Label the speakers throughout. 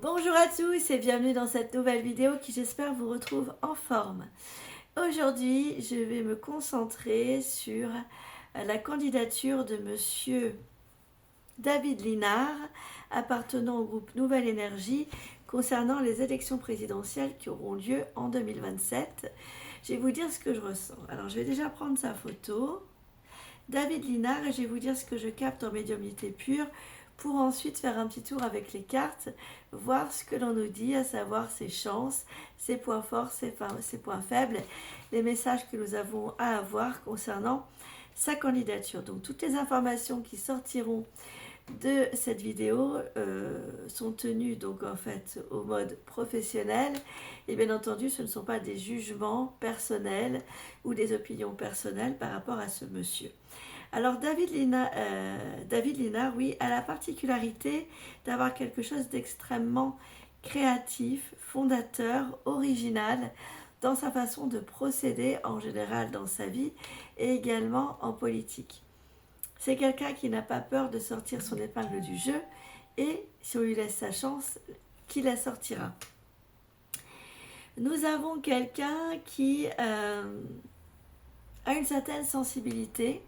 Speaker 1: Bonjour à tous et bienvenue dans cette nouvelle vidéo qui j'espère vous retrouve en forme. Aujourd'hui, je vais me concentrer sur la candidature de monsieur David Linard, appartenant au groupe Nouvelle Énergie, concernant les élections présidentielles qui auront lieu en 2027. Je vais vous dire ce que je ressens. Alors, je vais déjà prendre sa photo. David Linard, et je vais vous dire ce que je capte en médiumnité pure pour ensuite faire un petit tour avec les cartes, voir ce que l'on nous dit, à savoir ses chances, ses points forts, ses points faibles, les messages que nous avons à avoir concernant sa candidature. Donc toutes les informations qui sortiront de cette vidéo sont tenues donc en fait au mode professionnel et bien entendu ce ne sont pas des jugements personnels ou des opinions personnelles par rapport à ce monsieur. Alors David Linard, oui, a la particularité d'avoir quelque chose d'extrêmement créatif, fondateur, original dans sa façon de procéder en général dans sa vie et également en politique. C'est quelqu'un qui n'a pas peur de sortir son épingle du jeu et si on lui laisse sa chance, qui la sortira. Nous avons quelqu'un qui a une certaine sensibilité,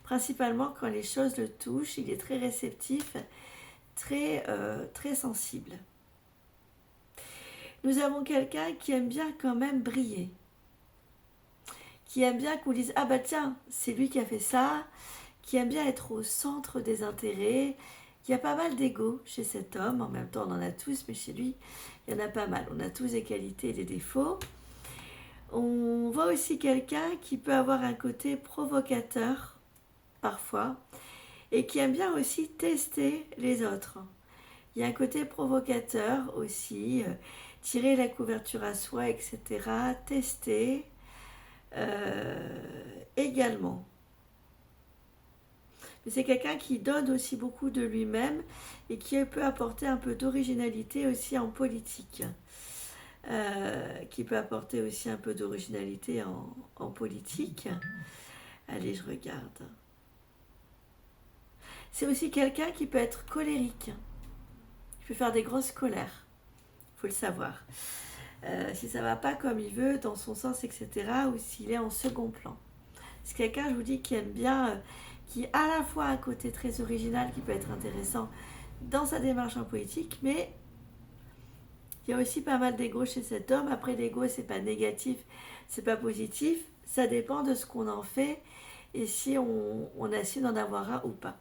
Speaker 1: principalement quand les choses le touchent. Il est très réceptif, très sensible. Nous avons quelqu'un qui aime bien quand même briller, qui aime bien qu'on dise « Ah bah tiens, c'est lui qui a fait ça », qui aime bien être au centre des intérêts. Il y a pas mal d'ego chez cet homme, en même temps on en a tous, mais chez lui, il y en a pas mal. On a tous des qualités et des défauts. On voit aussi quelqu'un qui peut avoir un côté provocateur, parfois, et qui aime bien aussi tester les autres. Il y a un côté provocateur aussi, tirer la couverture à soi, etc. Tester également. Mais c'est quelqu'un qui donne aussi beaucoup de lui-même et qui peut apporter un peu d'originalité aussi en politique. Qui peut apporter aussi un peu d'originalité en politique. Allez, je regarde. C'est aussi quelqu'un qui peut être colérique. Il peut faire des grosses colères. Il faut le savoir. Si ça ne va pas comme il veut, dans son sens, etc., ou s'il est en second plan. C'est quelqu'un, je vous dis, qui aime bien, qui a à la fois un côté très original qui peut être intéressant dans sa démarche en politique, mais il y a aussi pas mal d'ego chez cet homme. Après, l'ego, c'est pas négatif, c'est pas positif. Ça dépend de ce qu'on en fait et si on a su d'en avoir un ou pas.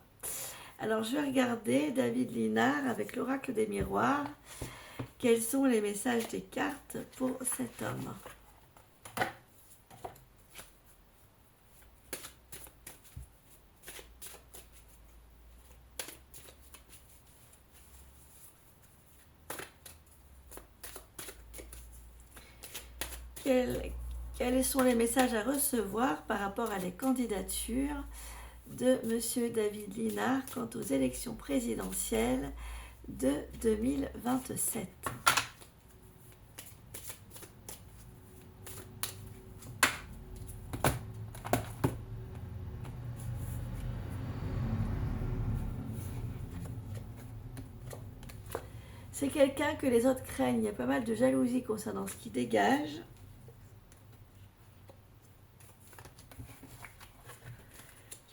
Speaker 1: Alors, je vais regarder David Linard avec l'oracle des miroirs. Quels sont les messages des cartes pour cet homme ? Quels sont les messages à recevoir par rapport à les candidatures de monsieur David Linard quant aux élections présidentielles de 2027 ? C'est quelqu'un que les autres craignent. Il y a pas mal de jalousie concernant ce qui dégage.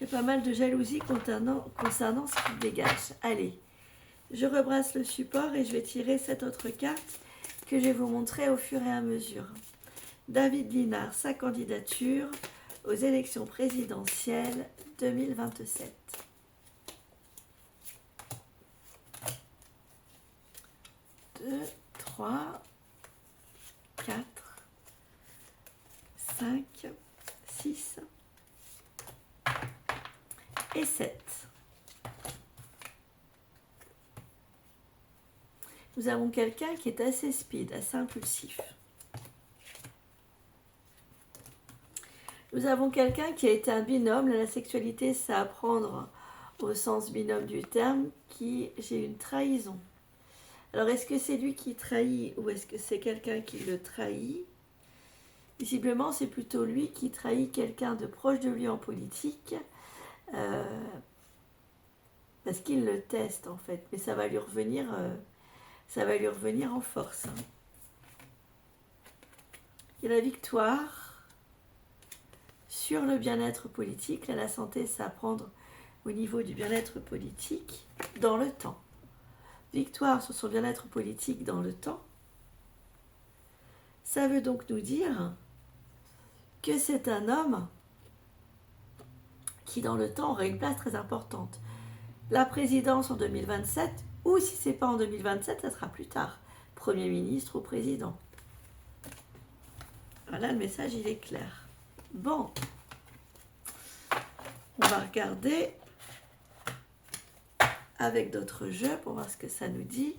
Speaker 1: Il y a pas mal de jalousie concernant ce qui dégage. Allez, je rebrasse le support et je vais tirer cette autre carte que je vais vous montrer au fur et à mesure. David Linard, sa candidature aux élections présidentielles 2027. 2, 3, 4, 5, 6 et 7. Nous avons quelqu'un qui est assez speed, assez impulsif. Nous avons quelqu'un qui a été un binôme. La sexualité, c'est à prendre au sens binôme du terme, j'ai une trahison. Alors, est-ce que c'est lui qui trahit ou est-ce que c'est quelqu'un qui le trahit ? Visiblement, c'est plutôt lui qui trahit quelqu'un de proche de lui en politique, parce qu'il le teste en fait. Mais ça va lui revenir ça va lui revenir en force. Il y a la victoire sur le bien-être politique. Là, la santé, c'est à prendre au niveau du bien-être politique dans le temps. Victoire sur son bien-être politique dans le temps. Ça veut donc nous dire que c'est un homme qui dans le temps aura une place très importante. La présidence en 2027, ou si ce n'est pas en 2027, ça sera plus tard. Premier ministre ou président. Voilà, le message, il est clair. Bon, on va regarder avec d'autres jeux pour voir ce que ça nous dit.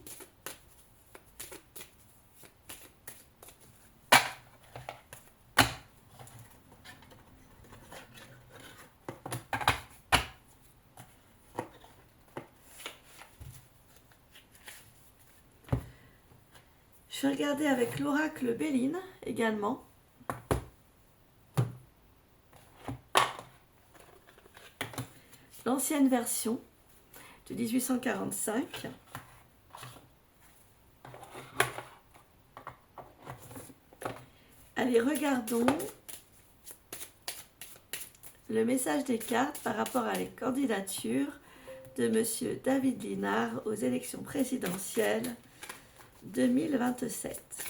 Speaker 1: Je vais regarder avec l'oracle Béline également. L'ancienne version de 1845. Allez, regardons le message des cartes par rapport à la candidature de M. David Linard aux élections présidentielles 2027.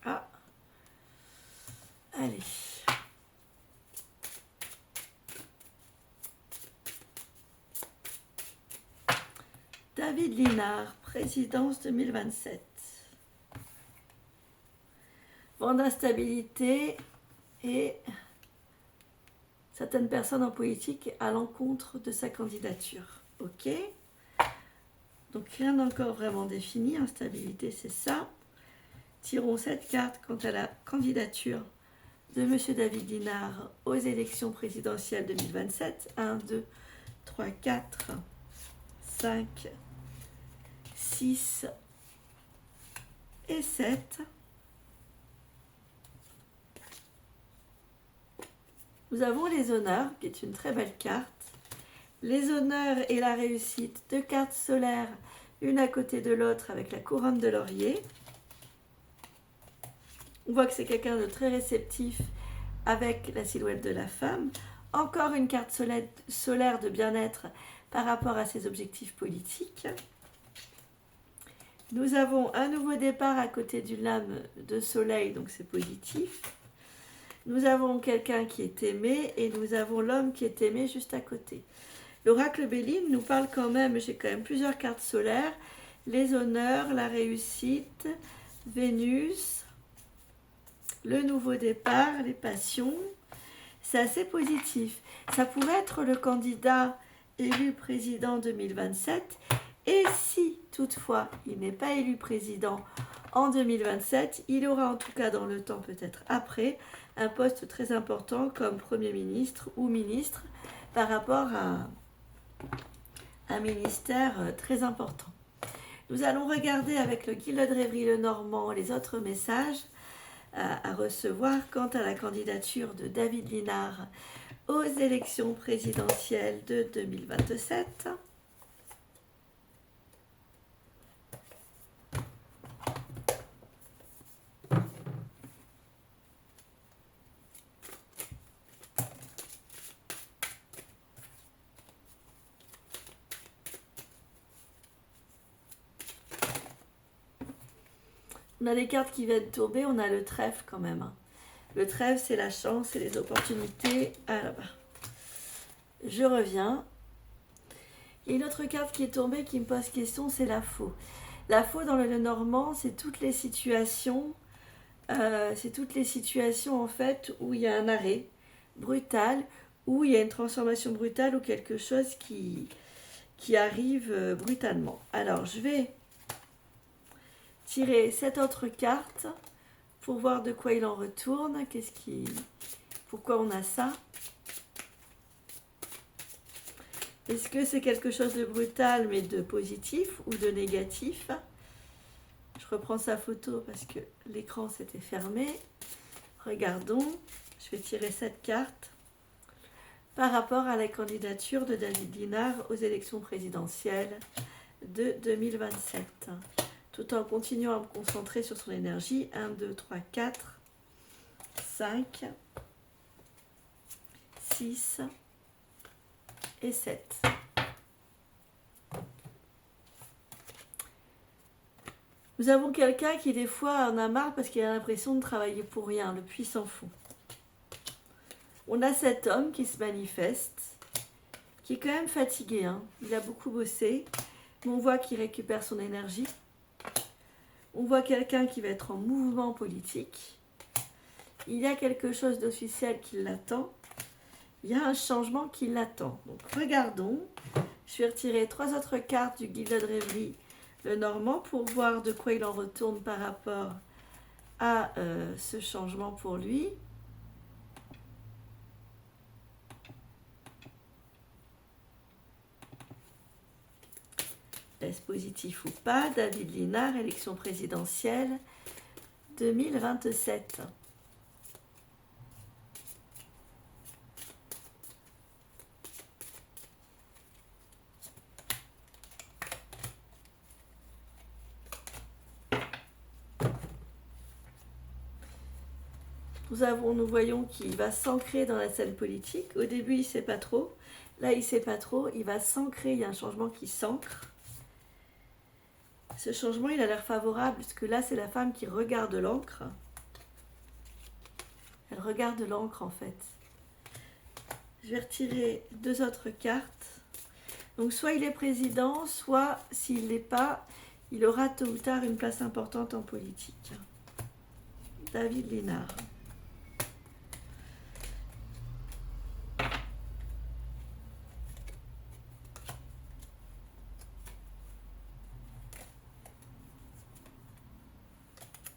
Speaker 1: Ah, allez. David Linard, présidence 2027. Vent d'instabilité et certaines personnes en politique à l'encontre de sa candidature. Ok. Donc rien d'encore vraiment défini. Instabilité, c'est ça. Tirons cette carte quant à la candidature de M. David Linard aux élections présidentielles 2027. 1, 2, 3, 4, 5, 6 et 7. Nous avons les honneurs, qui est une très belle carte. Les honneurs et la réussite, 2 cartes solaires, une à côté de l'autre avec la couronne de laurier. On voit que c'est quelqu'un de très réceptif avec la silhouette de la femme. Encore une carte solaire de bien-être par rapport à ses objectifs politiques. Nous avons un nouveau départ à côté d'une lame de soleil, donc c'est positif. Nous avons quelqu'un qui est aimé et nous avons l'homme qui est aimé juste à côté. L'oracle Béline nous parle quand même, j'ai quand même plusieurs cartes solaires, les honneurs, la réussite, Vénus, le nouveau départ, les passions. C'est assez positif. Ça pourrait être le candidat élu président 2027 et si toutefois il n'est pas élu président en 2027, il aura en tout cas dans le temps peut-être après un poste très important comme Premier ministre ou ministre par rapport à un ministère très important. Nous allons regarder avec le Guilde de Rêverie le Normand les autres messages à recevoir quant à la candidature de David Linard aux élections présidentielles de 2027. On a des cartes qui viennent tomber, on a le trèfle quand même. Le trèfle, c'est la chance et les opportunités. Ah là-bas. Je reviens. Il y a une autre carte qui est tombée qui me pose question, c'est la faux. La faux dans le normand, c'est toutes les situations, en fait où il y a un arrêt brutal, où il y a une transformation brutale ou quelque chose qui arrive brutalement. Alors, je vais tirer cette autre carte pour voir de quoi il en retourne. Pourquoi on a ça? Est-ce que c'est quelque chose de brutal mais de positif ou de négatif? Je reprends sa photo parce que l'écran s'était fermé. Regardons, je vais tirer cette carte par rapport à la candidature de David Linard aux élections présidentielles de 2027. Tout en continuant à me concentrer sur son énergie. 1, 2, 3, 4, 5, 6 et 7. Nous avons quelqu'un qui des fois en a marre parce qu'il a l'impression de travailler pour rien, le puissant fou. On a cet homme qui se manifeste, qui est quand même fatigué, hein. Il a beaucoup bossé, mais on voit qu'il récupère son énergie. On voit quelqu'un qui va être en mouvement politique. Il y a quelque chose d'officiel qui l'attend. Il y a un changement qui l'attend. Donc regardons. Je vais retirer 3 autres cartes du guide de rêverie, le Normand, pour voir de quoi il en retourne par rapport à ce changement pour lui. Est-ce positif ou pas? David Linard, élection présidentielle 2027. Nous voyons qu'il va s'ancrer dans la scène politique. Au début, il ne sait pas trop. Là, il ne sait pas trop. Il va s'ancrer. Il y a un changement qui s'ancre. Ce changement, il a l'air favorable, parce que là, c'est la femme qui regarde l'encre. Elle regarde l'encre, en fait. Je vais retirer 2 autres cartes. Donc, soit il est président, soit, s'il ne l'est pas, il aura tôt ou tard une place importante en politique. David Linard.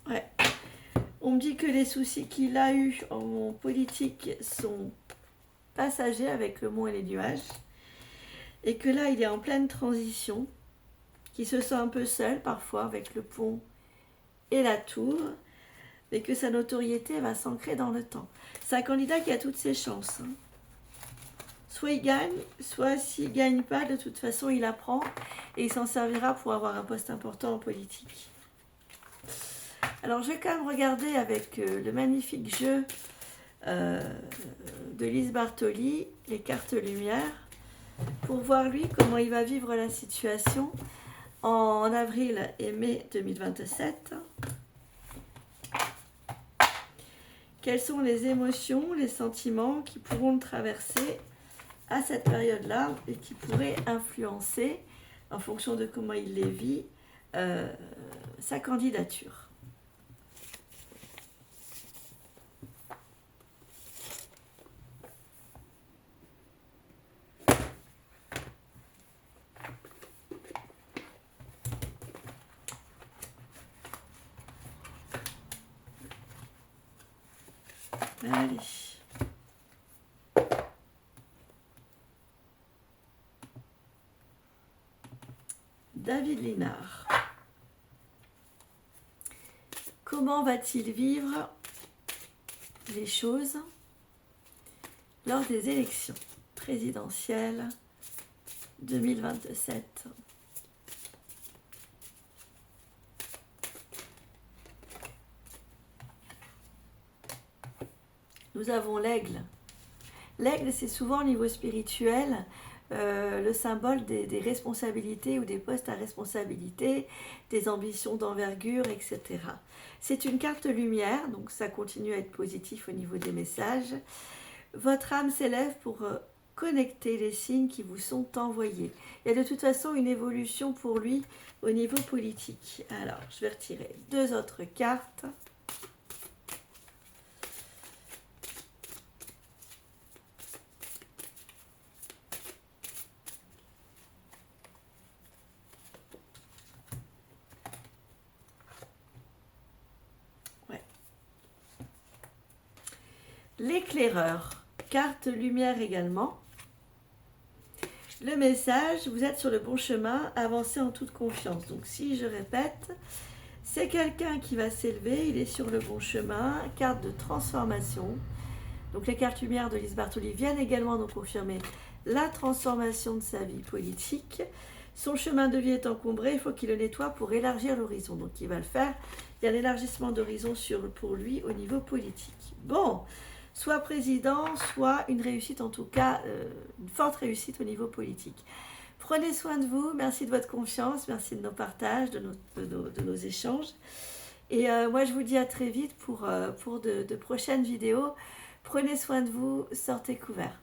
Speaker 1: Ouais. On me dit que les soucis qu'il a eus en politique sont passagers avec le mont et les nuages. Et que là, il est en pleine transition, qu'il se sent un peu seul parfois avec le pont et la tour, et que sa notoriété va s'ancrer dans le temps. C'est un candidat qui a toutes ses chances. Hein. Soit il gagne, soit s'il ne gagne pas, de toute façon, il apprend et il s'en servira pour avoir un poste important en politique. Alors, je vais quand même regarder avec le magnifique jeu de Lise Bartoli, les cartes lumière, pour voir lui comment il va vivre la situation en avril et mai 2027. Quelles sont les émotions, les sentiments qui pourront le traverser à cette période-là et qui pourraient influencer, en fonction de comment il les vit, sa candidature. Allez. David Linard. Comment va-t-il vivre les choses lors des élections présidentielles 2027? Nous avons l'aigle. L'aigle, c'est souvent au niveau spirituel le symbole des responsabilités ou des postes à responsabilité, des ambitions d'envergure, etc. C'est une carte lumière, donc ça continue à être positif au niveau des messages. Votre âme s'élève pour connecter les signes qui vous sont envoyés. Il y a de toute façon une évolution pour lui au niveau politique. Alors, je vais retirer 2 autres cartes. L'éclaireur, carte lumière également. Le message, vous êtes sur le bon chemin, avancez en toute confiance. Donc si je répète, C'est quelqu'un qui va s'élever, il est sur le bon chemin, carte de transformation. Donc les cartes lumière de Lise Bartoli viennent également nous confirmer la transformation de sa vie politique. Son chemin de vie est encombré, il faut qu'il le nettoie pour élargir l'horizon. Donc il va le faire. Il y a l'élargissement d'horizon pour lui au niveau politique. Bon, soit président, soit une réussite, en tout cas une forte réussite au niveau politique. Prenez soin de vous, merci de votre confiance, merci de nos partages, de nos échanges. Et moi je vous dis à très vite pour de prochaines vidéos. Prenez soin de vous, sortez couverts.